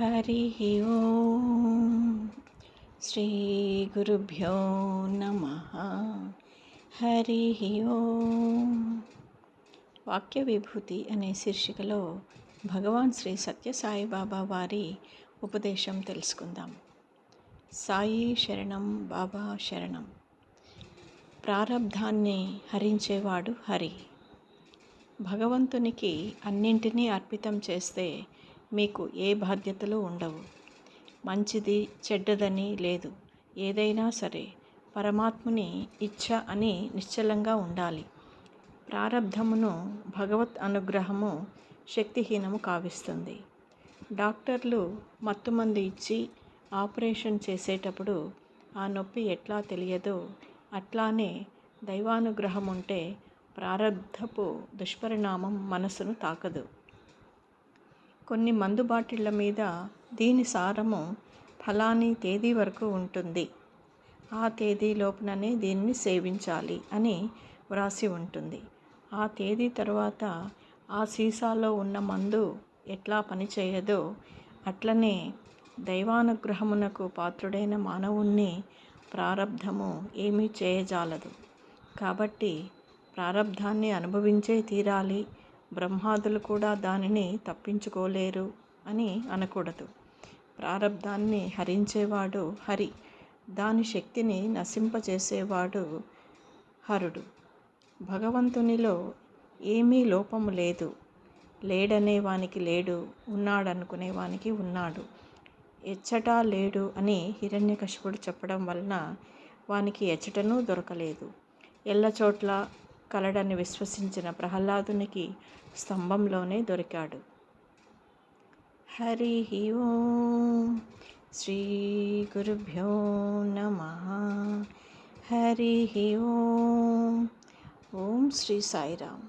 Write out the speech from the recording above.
హరి ఓం శ్రీ గురుభ్యో నమః. హరి ఓం. వాక్య విభూతి అనే శీర్షికలో భగవాన్ శ్రీ సత్యసాయిబాబా వారి ఉపదేశం తెలుసుకుందాం. సాయి శరణం, బాబా శరణం. ప్రారబ్ధాన్ని హరించేవాడు హరి. భగవంతునికి అన్నింటినీ అర్పితం చేస్తే మీకు ఏ బాధ్యతలు ఉండవు. మంచిది చెడ్డదని లేదు, ఏదైనా సరే పరమాత్ముని ఇచ్ఛ అని నిశ్చలంగా ఉండాలి. ప్రారబ్ధమును భగవత్ అనుగ్రహము శక్తిహీనము కావిస్తుంది. డాక్టర్లు మత్తుమందు ఇచ్చి ఆపరేషన్ చేసేటప్పుడు ఆ నొప్పి ఎట్లా తెలియదో అట్లానే దైవానుగ్రహం ఉంటే ప్రారబ్ధపు దుష్పరిణామం మనసును తాకదు. కొన్ని మందు బాటిళ్ల మీద దీని సారము ఫలాని తేదీ వరకు ఉంటుంది, ఆ తేదీ లోపుననే దీనిని సేవించాలి అని వ్రాసి ఉంటుంది. ఆ తేదీ తర్వాత ఆ సీసాలో ఉన్న మందు ఎట్లా పనిచేయదో అట్లనే దైవానుగ్రహమునకు పాత్రుడైన మానవుణ్ణి ప్రారబ్ధము ఏమీ చేయజాలదు. కాబట్టి ప్రారబ్ధాన్ని అనుభవించే తీరాలి, బ్రహ్మాదులు కూడా దానిని తప్పించుకోలేరు అని అనకూడదు. ప్రారబ్ధాన్ని హరించేవాడు హరి, దాని శక్తిని నశింపచేసేవాడు హరుడు. భగవంతునిలో ఏమీ లోపము లేదు. లేడనే వానికి లేడు, ఉన్నాడనుకునే వానికి ఉన్నాడు. ఎచ్చటా లేడు అని హిరణ్యకశిపుడు చెప్పడం వలన వానికి ఎచ్చటనూ దొరకలేదు. ఎల్లచోట్ల కలడని విశ్వసించిన ప్రహ్లాదునికి స్తంభంలోనే దొరికాడు. హరి ఓం శ్రీ గురుభ్యో నమః. హరి ఓం. ఓం శ్రీ సాయిరామ్.